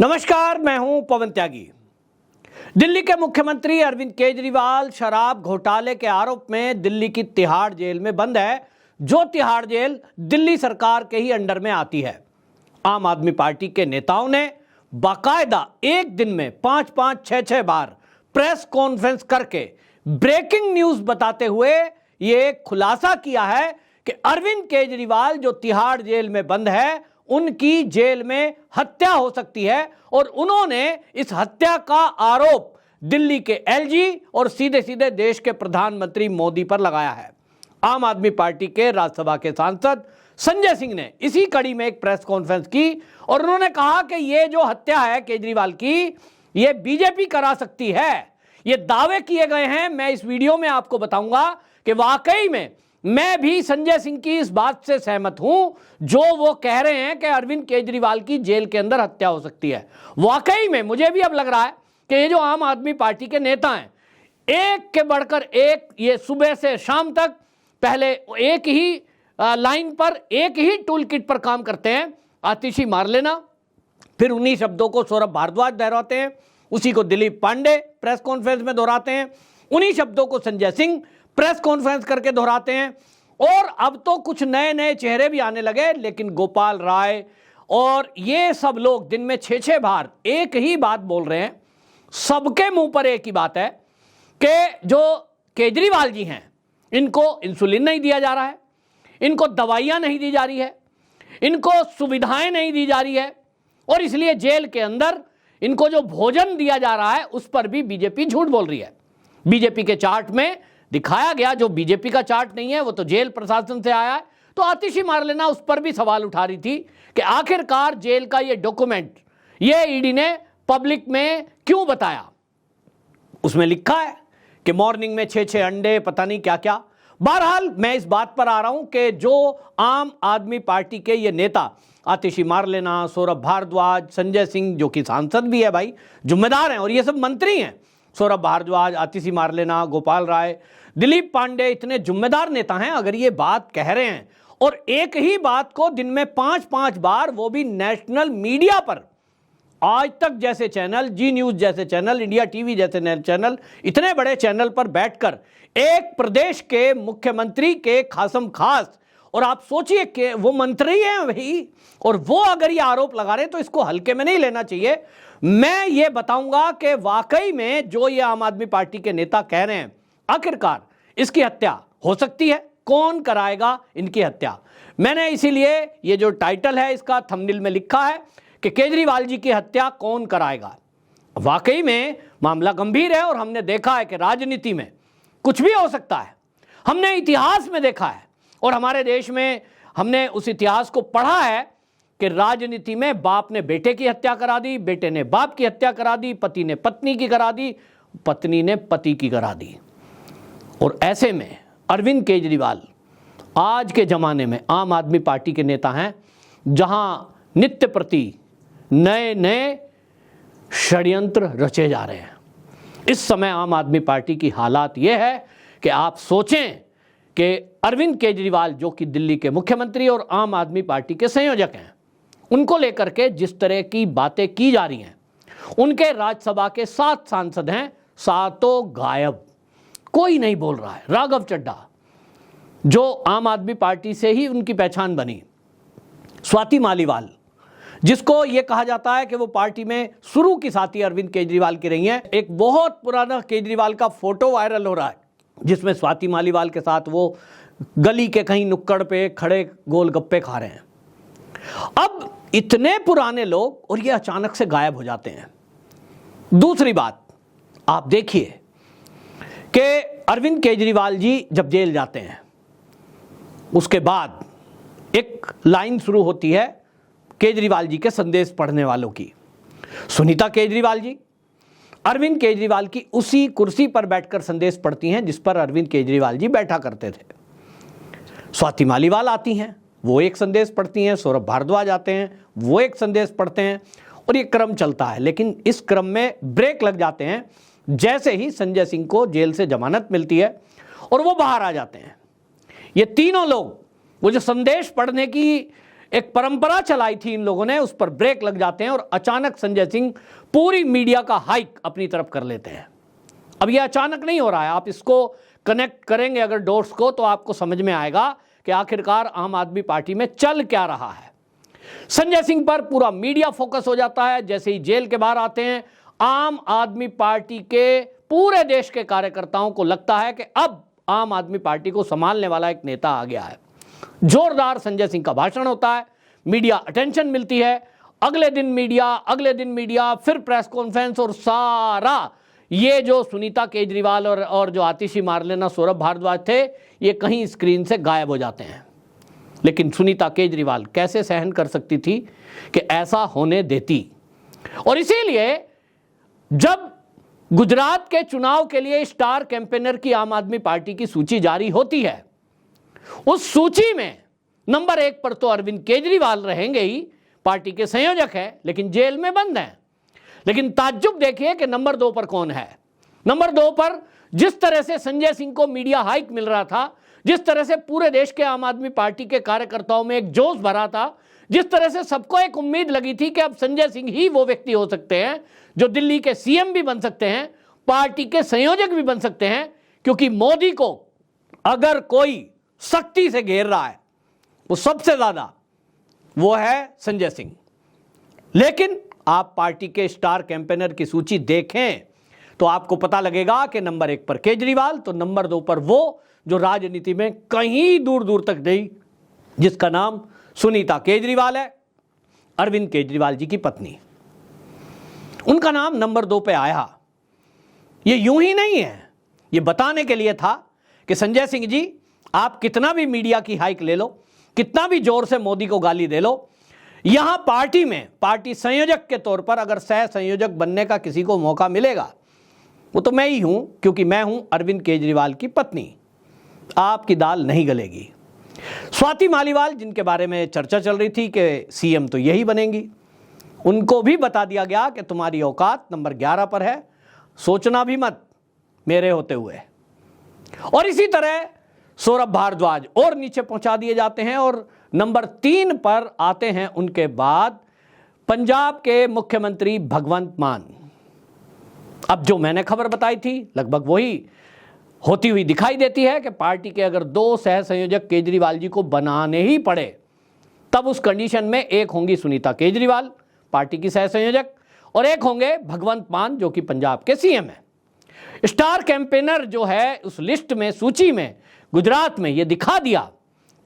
नमस्कार, मैं हूं पवन त्यागी। दिल्ली के मुख्यमंत्री अरविंद केजरीवाल शराब घोटाले के आरोप में दिल्ली की तिहाड़ जेल में बंद है, जो तिहाड़ जेल दिल्ली सरकार के ही अंडर में आती है। आम आदमी पार्टी के नेताओं ने बाकायदा एक दिन में 5-5, 6-6 बार प्रेस कॉन्फ्रेंस करके ब्रेकिंग न्यूज बताते हुए ये खुलासा किया है कि अरविंद केजरीवाल जो तिहाड़ जेल में बंद है, उनकी जेल में हत्या हो सकती है और उन्होंने इस हत्या का आरोप दिल्ली के एलजी और सीधे सीधे देश के प्रधानमंत्री मोदी पर लगाया है। आम आदमी पार्टी के राज्यसभा के सांसद संजय सिंह ने इसी कड़ी में एक प्रेस कॉन्फ्रेंस की और उन्होंने कहा कि यह जो हत्या है केजरीवाल की, यह बीजेपी करा सकती है। ये दावे किए गए हैं। मैं इस वीडियो में आपको बताऊंगा कि वाकई में मैं भी संजय सिंह की इस बात से सहमत हूं जो वो कह रहे हैं कि अरविंद केजरीवाल की जेल के अंदर हत्या हो सकती है। वाकई में मुझे भी अब लग रहा है कि ये जो आम आदमी पार्टी के नेता हैं, एक के बढ़कर एक, ये सुबह से शाम तक पहले एक ही लाइन पर, एक ही टूल किट पर काम करते हैं। आतिशी मार लेना, फिर उन्हीं शब्दों को सौरभ भारद्वाज दोहराते हैं, उसी को दिलीप पांडे प्रेस कॉन्फ्रेंस में दोहराते हैं, उन्हीं शब्दों को संजय सिंह प्रेस कॉन्फ्रेंस करके दोहराते हैं। और अब तो कुछ नए नए चेहरे भी आने लगे, लेकिन गोपाल राय और ये सब लोग दिन में 6-6 बार एक ही बात बोल रहे हैं। सबके मुंह पर एक ही बात है कि जो केजरीवाल जी हैं, इनको इंसुलिन नहीं दिया जा रहा है, इनको दवाइयां नहीं दी जा रही है, इनको सुविधाएं नहीं दी जा रही है और इसलिए जेल के अंदर इनको जो भोजन दिया जा रहा है उस पर भी बीजेपी झूठ बोल रही है। बीजेपी के चार्ट में दिखाया गया, जो बीजेपी का चार्ट नहीं है वो तो जेल प्रशासन से आया है, तो आतिशी मार लेना उस पर भी सवाल उठा रही थी कि आखिरकार जेल का ये डॉक्यूमेंट ये ईडी ने पब्लिक में क्यों बताया। उसमें लिखा है कि मॉर्निंग में 6-6 अंडे, पता नहीं क्या क्या। बहरहाल मैं इस बात पर आ रहा हूं कि जो आम आदमी पार्टी के ये नेता आतिशी मार लेना, सौरभ भारद्वाज, संजय सिंह जो कि सांसद भी है भाई, जिम्मेदार हैं, और ये सब मंत्री हैं, सौरभ भारद्वाज, आतिशी मार लेना, गोपाल राय, दिलीप पांडे, इतने जिम्मेदार नेता हैं। अगर ये बात कह रहे हैं और एक ही बात को दिन में 5-5 बार, वो भी नेशनल मीडिया पर, आज तक जैसे चैनल, जी न्यूज जैसे चैनल, इंडिया टीवी जैसे चैनल, इतने बड़े चैनल पर बैठकर एक प्रदेश के मुख्यमंत्री के खासम खास, और आप सोचिए कि वो मंत्री हैं भाई, और वो अगर ये आरोप लगा रहे हैं तो इसको हल्के में नहीं लेना चाहिए। मैं ये बताऊंगा कि वाकई में जो ये आम आदमी पार्टी के नेता कह रहे हैं, आखिरकार इसकी हत्या हो सकती है। कौन कराएगा इनकी हत्या? मैंने इसीलिए ये जो टाइटल है इसका थंबनेल में लिखा है कि केजरीवाल जी की हत्या कौन कराएगा। वाकई में मामला गंभीर है और हमने देखा है कि राजनीति में कुछ भी हो सकता है। हमने इतिहास में देखा है और हमारे देश में हमने उस इतिहास को पढ़ा है कि राजनीति में बाप ने बेटे की हत्या करा दी, बेटे ने बाप की हत्या करा दी, पति ने पत्नी की करा दी, पत्नी ने पति की करा दी। और ऐसे में अरविंद केजरीवाल आज के जमाने में आम आदमी पार्टी के नेता हैं, जहां नित्य प्रति नए नए षड्यंत्र रचे जा रहे हैं। इस समय आम आदमी पार्टी की हालात यह है कि आप सोचें कि अरविंद केजरीवाल जो कि दिल्ली के मुख्यमंत्री और आम आदमी पार्टी के संयोजक हैं, उनको लेकर के जिस तरह की बातें की जा रही हैं, उनके राज्यसभा के 7 सांसद हैं, 7 गायब, कोई नहीं बोल रहा है। राघव चड्ढा जो आम आदमी पार्टी से ही उनकी पहचान बनी, स्वाति मालीवाल जिसको यह कहा जाता है कि वो पार्टी में शुरू की साथी अरविंद केजरीवाल की रही हैं, एक बहुत पुराना केजरीवाल का फोटो वायरल हो रहा है जिसमें स्वाति मालीवाल के साथ वो गली के कहीं नुक्कड़ पे खड़े गोलगप्पे खा रहे हैं। अब इतने पुराने लोग और ये अचानक से गायब हो जाते हैं। दूसरी बात आप देखिए कि अरविंद केजरीवाल जी जब जेल जाते हैं, उसके बाद एक लाइन शुरू होती है केजरीवाल जी के संदेश पढ़ने वालों की। सुनीता केजरीवाल जी अरविंद केजरीवाल की उसी कुर्सी पर बैठकर संदेश पढ़ती हैं जिस पर अरविंद केजरीवाल जी बैठा करते थे। स्वाति मालीवाल आती हैं, वो एक संदेश पढ़ती हैं, सौरभ भारद्वाज आते हैं, वो एक संदेश पढ़ते हैं, और ये क्रम चलता है। लेकिन इस क्रम में ब्रेक लग जाते हैं जैसे ही संजय सिंह को जेल से जमानत मिलती है और वो बाहर आ जाते हैं। ये तीनों लोग वो जो संदेश पढ़ने की एक परंपरा चलाई थी इन लोगों ने, उस पर ब्रेक लग जाते हैं और अचानक संजय सिंह पूरी मीडिया का हाइक अपनी तरफ कर लेते हैं। अब यह अचानक नहीं हो रहा है, आप इसको कनेक्ट करेंगे अगर डॉट्स को तो आपको समझ में आएगा कि आखिरकार आम आदमी पार्टी में चल क्या रहा है। संजय सिंह पर पूरा मीडिया फोकस हो जाता है। जैसे ही जेल के बाहर आते हैं, आम आदमी पार्टी के पूरे देश के कार्यकर्ताओं को लगता है कि अब आम आदमी पार्टी को संभालने वाला एक नेता आ गया है। जोरदार संजय सिंह का भाषण होता है, मीडिया अटेंशन मिलती है। अगले दिन मीडिया, फिर प्रेस कॉन्फ्रेंस, और सारा ये जो सुनीता केजरीवाल और जो आतिशी मारलेना सौरभ भारद्वाज थे, ये कहीं स्क्रीन से गायब हो जाते हैं। लेकिन सुनीता केजरीवाल कैसे सहन कर सकती थी कि ऐसा होने देती। और इसीलिए जब गुजरात के चुनाव के लिए स्टार कैंपेनर की आम आदमी पार्टी की सूची जारी होती है, उस सूची में नंबर 1 पर तो अरविंद केजरीवाल रहेंगे ही, पार्टी के संयोजक हैं लेकिन जेल में बंद हैं। लेकिन ताज्जुब देखिए कि नंबर 2 पर कौन है। नंबर 2 पर जिस तरह से संजय सिंह को मीडिया हाइक मिल रहा था, जिस तरह से पूरे देश के आम आदमी पार्टी के कार्यकर्ताओं में एक जोश भरा था, जिस तरह से सबको एक उम्मीद लगी थी कि अब संजय सिंह ही वो व्यक्ति हो सकते हैं जो दिल्ली के सीएम भी बन सकते हैं, पार्टी के संयोजक भी बन सकते हैं, क्योंकि मोदी को अगर कोई सख्ती से घेर रहा है वो सबसे ज्यादा वो है संजय सिंह। लेकिन आप पार्टी के स्टार कैंपेनर की सूची देखें तो आपको पता लगेगा कि नंबर 1 पर केजरीवाल, तो नंबर 2 पर वो जो राजनीति में कहीं दूर दूर तक नहीं, जिसका नाम सुनीता केजरीवाल है, अरविंद केजरीवाल जी की पत्नी। उनका नाम नंबर 2 पे आया। ये यूं ही नहीं है, ये बताने के लिए था कि संजय सिंह जी, आप कितना भी मीडिया की हाइक ले लो, कितना भी जोर से मोदी को गाली दे लो, यहां पार्टी में पार्टी संयोजक के तौर पर अगर सह संयोजक बनने का किसी को मौका मिलेगा वो तो मैं ही हूं, क्योंकि मैं हूं अरविंद केजरीवाल की पत्नी। आपकी दाल नहीं गलेगी। स्वाति मालीवाल, जिनके बारे में चर्चा चल रही थी कि सीएम तो यही बनेंगी, उनको भी बता दिया गया कि तुम्हारी औकात नंबर 11 पर है, सोचना भी मत मेरे होते हुए। और इसी तरह सौरभ भारद्वाज और नीचे पहुंचा दिए जाते हैं और नंबर 3 पर आते हैं उनके बाद पंजाब के मुख्यमंत्री भगवंत मान। अब जो मैंने खबर बताई थी लगभग वही होती हुई दिखाई देती है कि पार्टी के अगर 2 सह संयोजक केजरीवाल जी को बनाने ही पड़े, तब उस कंडीशन में एक होंगी सुनीता केजरीवाल, पार्टी की सह संयोजक, और एक होंगे भगवंत मान, जो कि पंजाब के सीएम है। स्टार कैंपेनर जो है उस लिस्ट में, सूची में, गुजरात में ये दिखा दिया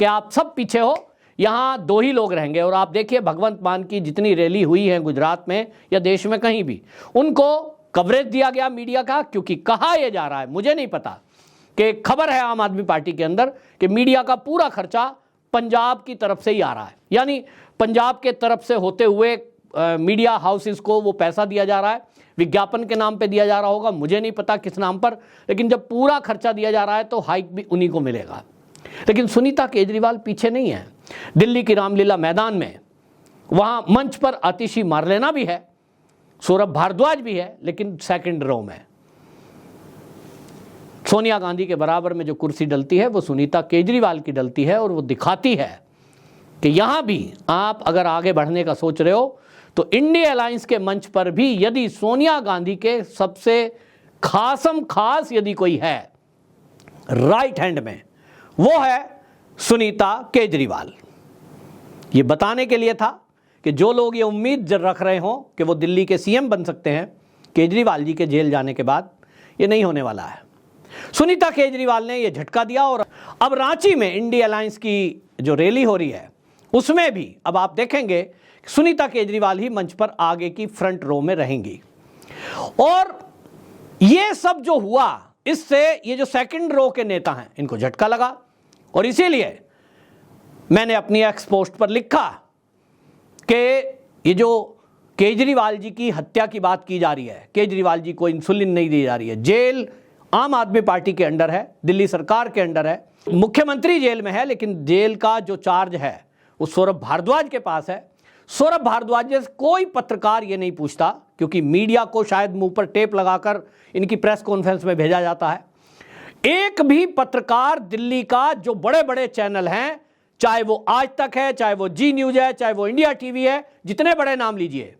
कि आप सब पीछे हो, यहां 2 ही लोग रहेंगे। और आप देखिए भगवंत मान की जितनी रैली हुई है गुजरात में या देश में कहीं भी, उनको कवरेज दिया गया मीडिया का, क्योंकि कहा यह जा रहा है, मुझे नहीं पता, कि खबर है आम आदमी पार्टी के अंदर कि मीडिया का पूरा खर्चा पंजाब की तरफ से ही आ रहा है, यानी पंजाब के तरफ से होते हुए मीडिया हाउसेस को वो पैसा दिया जा रहा है, विज्ञापन के नाम पे दिया जा रहा होगा, मुझे नहीं पता किस नाम पर, लेकिन जब पूरा खर्चा दिया जा रहा है तो हाइक भी उन्हीं को मिलेगा। लेकिन सुनीता केजरीवाल पीछे नहीं है। दिल्ली की रामलीला मैदान में वहां मंच पर आतिशी मारलेना भी है, सौरभ भारद्वाज भी है, लेकिन सेकंड रो में सोनिया गांधी के बराबर में जो कुर्सी डलती है वो सुनीता केजरीवाल की डलती है। और वो दिखाती है कि यहां भी आप अगर आगे बढ़ने का सोच रहे हो तो इंडिया अलायंस के मंच पर भी यदि सोनिया गांधी के सबसे खास यदि कोई है राइट हैंड में, वो है सुनीता केजरीवाल। ये बताने के लिए था कि जो लोग ये उम्मीद रख रहे हो कि वो दिल्ली के सीएम बन सकते हैं केजरीवाल जी के जेल जाने के बाद, ये नहीं होने वाला है। सुनीता केजरीवाल ने ये झटका दिया। और अब रांची में इंडिया अलायंस की जो रैली हो रही है उसमें भी अब आप देखेंगे सुनीता केजरीवाल ही मंच पर आगे की फ्रंट रो में रहेंगी। और ये सब जो हुआ, इससे ये जो सेकंड रो के नेता हैं इनको झटका लगा। और इसीलिए मैंने अपनी एक्स पोस्ट पर लिखा कि ये जो केजरीवाल जी की हत्या की बात की जा रही है, केजरीवाल जी को इंसुलिन नहीं दी जा रही है, जेल आम आदमी पार्टी के अंडर है, दिल्ली सरकार के अंडर है, मुख्यमंत्री जेल में है, लेकिन जेल का जो चार्ज है वो सौरभ भारद्वाज के पास है। सौरभ भारद्वाज जैसे कोई पत्रकार ये नहीं पूछता, क्योंकि मीडिया को शायद मुंह पर टेप लगाकर इनकी प्रेस कॉन्फ्रेंस में भेजा जाता है। एक भी पत्रकार दिल्ली का जो बड़े बड़े चैनल हैं, चाहे वो आज तक है, चाहे वो जी न्यूज है, चाहे वो इंडिया टीवी है, जितने बड़े नाम लीजिए,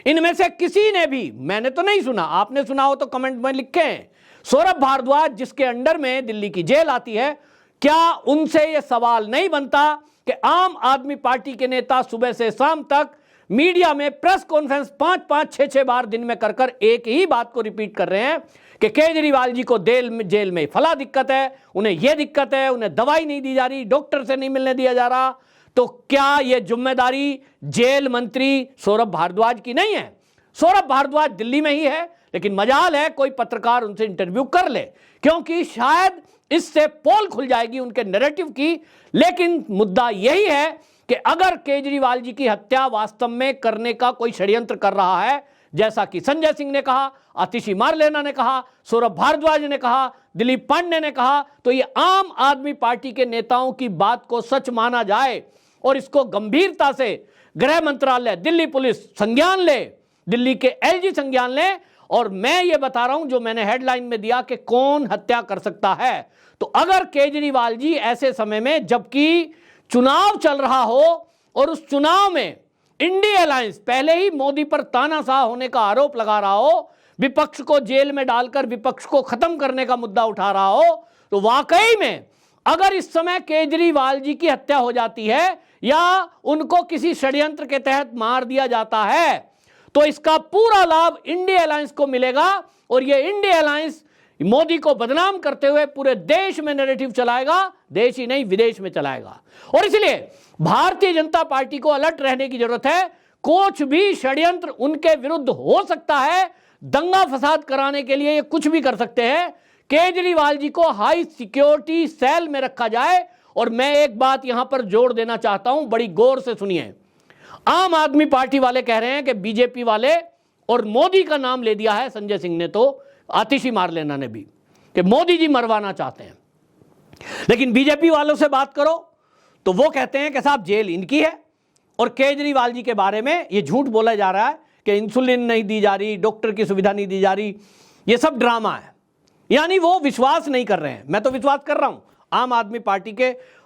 इनमें से किसी ने भी, मैंने तो नहीं सुना, आपने सुना हो तो कमेंट में लिखें, सौरभ भारद्वाज जिसके अंडर में दिल्ली की जेल आती है, क्या उनसे यह सवाल नहीं बनता कि आम आदमी पार्टी के नेता सुबह से शाम तक मीडिया में प्रेस कॉन्फ्रेंस 5-5, 6-6 बार दिन में कर एक ही बात को रिपीट कर रहे हैं कि केजरीवाल जी को जेल में फला दिक्कत है, उन्हें यह दिक्कत है, उन्हें दवाई नहीं दी जा रही, डॉक्टर से नहीं मिलने दिया जा रहा। तो क्या यह जिम्मेदारी जेल मंत्री सौरभ भारद्वाज की नहीं है? सौरभ भारद्वाज दिल्ली में ही है, लेकिन मजाल है कोई पत्रकार उनसे इंटरव्यू कर ले, क्योंकि शायद इससे पोल खुल जाएगी उनके नैरेटिव की। लेकिन मुद्दा यही है कि अगर केजरीवाल जी की हत्या वास्तव में करने का कोई षड्यंत्र कर रहा है, जैसा कि संजय सिंह ने कहा, आतिशी मारलेना ने कहा, सौरभ भारद्वाज ने कहा, दिलीप पांडे ने कहा, तो ये आम आदमी पार्टी के नेताओं की बात को सच माना जाए और इसको गंभीरता से गृह मंत्रालय, दिल्ली पुलिस संज्ञान ले, दिल्ली के एलजी संज्ञान ले। और मैं ये बता रहा हूं जो मैंने हेडलाइन में दिया कि कौन हत्या कर सकता है, तो अगर केजरीवाल जी ऐसे समय में, जबकि चुनाव चल रहा हो और उस चुनाव में इंडिया अलायंस पहले ही मोदी पर तानाशाह होने का आरोप लगा रहा हो, विपक्ष को जेल में डालकर विपक्ष को खत्म करने का मुद्दा उठा रहा हो, तो वाकई में अगर इस समय केजरीवाल जी की हत्या हो जाती है या उनको किसी षड्यंत्र के तहत मार दिया जाता है, तो इसका पूरा लाभ इंडिया अलायंस को मिलेगा और यह इंडिया अलायंस मोदी को बदनाम करते हुए पूरे देश में नैरेटिव चलाएगा, देश ही नहीं विदेश में चलाएगा। और इसलिए भारतीय जनता पार्टी को अलर्ट रहने की जरूरत है। कुछ भी षड्यंत्र उनके विरुद्ध हो सकता है, दंगा फसाद कराने के लिए ये कुछ भी कर सकते हैं। केजरीवाल जी को हाई सिक्योरिटी सेल में रखा जाए। और मैं एक बात यहां पर जोड़ देना चाहता हूं, बड़ी गौर से सुनिए। आम आदमी पार्टी वाले कह रहे हैं कि बीजेपी वाले, और मोदी का नाम ले दिया है संजय सिंह ने, तो आतिशी मारलेना ने भी, कि मोदी जी मरवाना चाहते हैं। लेकिन बीजेपी वालों से बात करो तो वो कहते हैं कि साहब जेल इनकी है और केजरीवाल जी के बारे में ये झूठ बोला जा रहा है कि इंसुलिन नहीं दी जा रही, डॉक्टर की सुविधा नहीं दी जा रही, ये सब ड्रामा है। यानी वो विश्वास नहीं कर रहे हैं। मैं तो विश्वास कर रहा हूं आम आदमी पार्टी के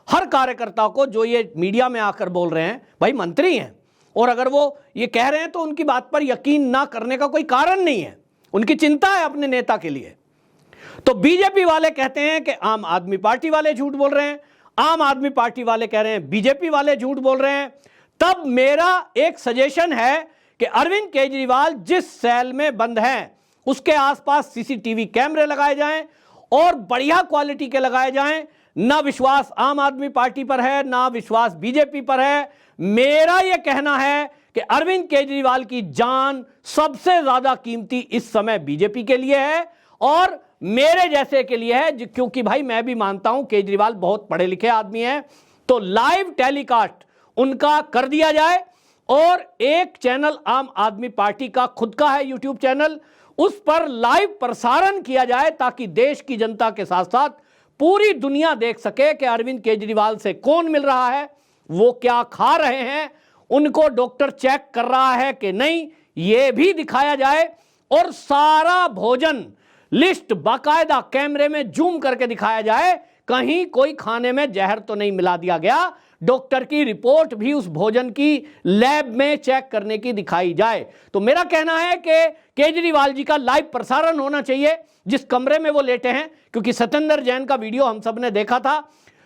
हर कार्यकर्ता को, जो ये मीडिया में आकर बोल रहे हैं, भाई मंत्री हैं और अगर वो ये कह रहे हैं तो उनकी बात पर यकीन ना करने का कोई कारण नहीं है, उनकी चिंता है अपने नेता के लिए। तो बीजेपी वाले कहते हैं कि आम आदमी पार्टी वाले झूठ बोल रहे हैं, आम आदमी पार्टी वाले कह रहे हैं बीजेपी वाले झूठ बोल रहे हैं। तब मेरा एक सजेशन है कि अरविंद केजरीवाल जिस सेल में बंद हैं उसके आसपास सीसीटीवी कैमरे लगाए जाएं और बढ़िया क्वालिटी के लगाए जाएं। ना विश्वास आम आदमी पार्टी पर है, ना विश्वास बीजेपी पर है। मेरा यह कहना है कि अरविंद केजरीवाल की जान सबसे ज्यादा कीमती इस समय बीजेपी के लिए है और मेरे जैसे के लिए है, क्योंकि भाई मैं भी मानता हूं केजरीवाल बहुत पढ़े लिखे आदमी हैं। तो लाइव टेलीकास्ट उनका कर दिया जाए और एक चैनल आम आदमी पार्टी का खुद का है, यूट्यूब चैनल, उस पर लाइव प्रसारण किया जाए ताकि देश की जनता के साथ साथ पूरी दुनिया देख सके कि अरविंद केजरीवाल से कौन मिल रहा है, वो क्या खा रहे हैं, उनको डॉक्टर चेक कर रहा है कि नहीं, ये भी दिखाया जाए और सारा भोजन लिस्ट बाकायदा कैमरे में जूम करके दिखाया जाए, कहीं कोई खाने में जहर तो नहीं मिला दिया गया। डॉक्टर की रिपोर्ट भी उस भोजन की लैब में चेक करने की दिखाई जाए। तो मेरा कहना है कि केजरीवाल जी का लाइव प्रसारण होना चाहिए जिस कमरे में वो लेटे हैं, क्योंकि सत्येंद्र जैन का वीडियो हम सब ने देखा था।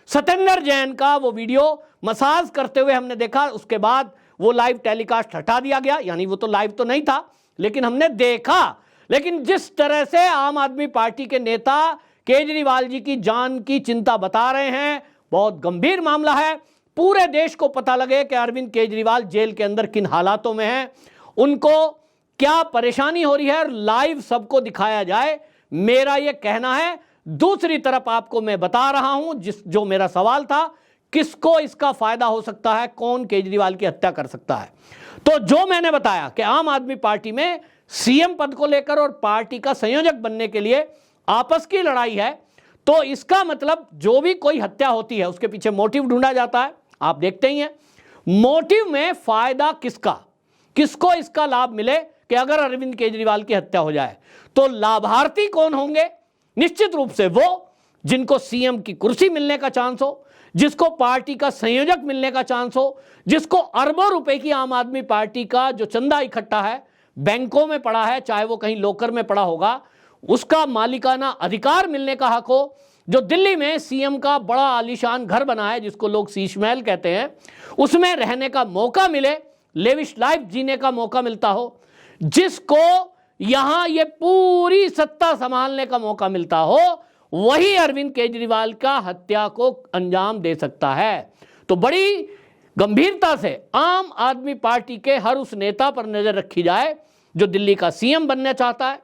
सत्येंद्र जैन का वो वीडियो मसाज करते हुए हमने देखा, उसके बाद वो लाइव टेलीकास्ट हटा दिया गया, यानी वो तो लाइव तो नहीं था लेकिन हमने देखा। लेकिन जिस तरह से आम आदमी पार्टी के नेता केजरीवाल जी की जान की चिंता बता रहे हैं, बहुत गंभीर मामला है। पूरे देश को पता लगे कि अरविंद केजरीवाल जेल के अंदर किन हालातों में हैं, उनको क्या परेशानी हो रही है, लाइव सबको दिखाया जाए, मेरा यह कहना है। दूसरी तरफ आपको मैं बता रहा हूं जो मेरा सवाल था, किसको इसका फायदा हो सकता है, कौन केजरीवाल की हत्या कर सकता है। तो जो मैंने बताया कि आम आदमी पार्टी में सीएम पद को लेकर और पार्टी का संयोजक बनने के लिए आपस की लड़ाई है, तो इसका मतलब जो भी कोई हत्या होती है उसके पीछे मोटिव ढूंढा जाता है। आप देखते ही हैं मोटिव में फायदा किसका, किसको इसका लाभ मिले कि अगर अरविंद केजरीवाल की हत्या हो जाए तो लाभार्थी कौन होंगे? निश्चित रूप से वो जिनको सीएम की कुर्सी मिलने का चांस हो, जिसको पार्टी का संयोजक मिलने का चांस हो, जिसको अरबों रुपए की आम आदमी पार्टी का जो चंदा इकट्ठा है बैंकों में पड़ा है, चाहे वो कहीं लॉकर में पड़ा होगा, उसका मालिकाना अधिकार मिलने का हक हो, जो दिल्ली में सीएम का बड़ा आलीशान घर बना है जिसको लोग शीश महल कहते हैं, उसमें रहने का मौका मिले, लेविश लाइफ जीने का मौका मिलता हो, जिसको यहां ये पूरी सत्ता संभालने का मौका मिलता हो, वही अरविंद केजरीवाल का हत्या को अंजाम दे सकता है। तो बड़ी गंभीरता से आम आदमी पार्टी के हर उस नेता पर नजर रखी जाए जो दिल्ली का सीएम बनना चाहता है,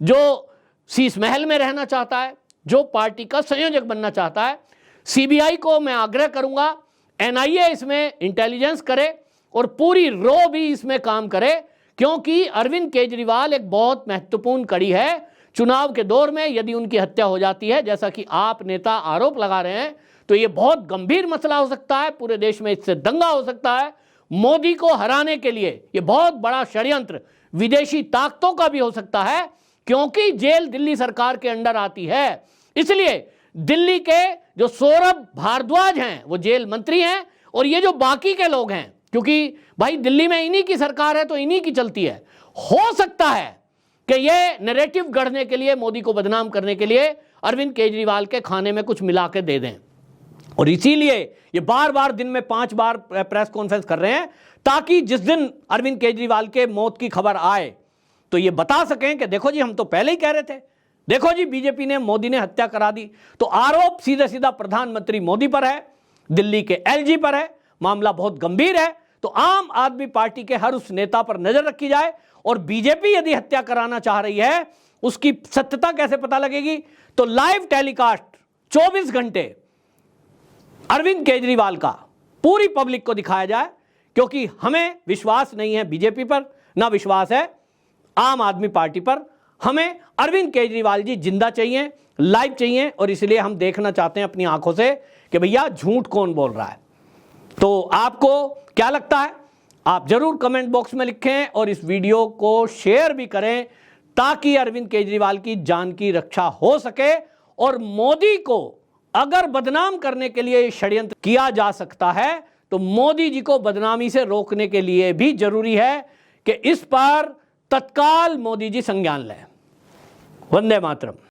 जो शीश महल में रहना चाहता है, जो पार्टी का संयोजक बनना चाहता है। सीबीआई को मैं आग्रह करूंगा एनआईए इसमें इंटेलिजेंस करे और पूरी रो भी इसमें काम करे, क्योंकि अरविंद केजरीवाल एक बहुत महत्वपूर्ण कड़ी है। चुनाव के दौर में यदि उनकी हत्या हो जाती है, जैसा कि आप नेता आरोप लगा रहे हैं, तो यह बहुत गंभीर मसला हो सकता है, पूरे देश में इससे दंगा हो सकता है। मोदी को हराने के लिए यह बहुत बड़ा षड्यंत्र विदेशी ताकतों का भी हो सकता है, क्योंकि जेल दिल्ली सरकार के अंडर आती है। इसलिए दिल्ली के जो सौरभ भारद्वाज हैं वो जेल मंत्री हैं, और ये जो बाकी के लोग हैं, क्योंकि भाई दिल्ली में इन्हीं की सरकार है तो इन्हीं की चलती है, हो सकता है कि ये नैरेटिव गढ़ने के लिए, मोदी को बदनाम करने के लिए अरविंद केजरीवाल के खाने में कुछ मिला के दे दें। और इसीलिए ये बार बार दिन में 5 बार प्रेस कॉन्फ्रेंस कर रहे हैं, ताकि जिस दिन अरविंद केजरीवाल के मौत की खबर आए तो ये बता सकें कि देखो जी हम तो पहले ही कह रहे थे, देखो जी बीजेपी ने, मोदी ने हत्या करा दी। तो आरोप सीधा सीधा प्रधानमंत्री मोदी पर है, दिल्ली के एलजी पर है, मामला बहुत गंभीर है। तो आम आदमी पार्टी के हर उस नेता पर नजर रखी जाए, और बीजेपी यदि हत्या कराना चाह रही है उसकी सत्यता कैसे पता लगेगी? तो लाइव टेलीकास्ट 24 घंटे अरविंद केजरीवाल का पूरी पब्लिक को दिखाया जाए, क्योंकि हमें विश्वास नहीं है बीजेपी पर, ना विश्वास है आम आदमी पार्टी पर। हमें अरविंद केजरीवाल जी जिंदा चाहिए, लाइव चाहिए, और इसलिए हम देखना चाहते हैं अपनी आंखों से कि भैया झूठ कौन बोल रहा है। तो आपको क्या लगता है? आप जरूर कमेंट बॉक्स में लिखें और इस वीडियो को शेयर भी करें, ताकि अरविंद केजरीवाल की जान की रक्षा हो सके। और मोदी को अगर बदनाम करने के लिए षड्यंत्र किया जा सकता है, तो मोदी जी को बदनामी से रोकने के लिए भी जरूरी है कि इस पर तत्काल मोदी जी संज्ञान लें। वंदे मातरम।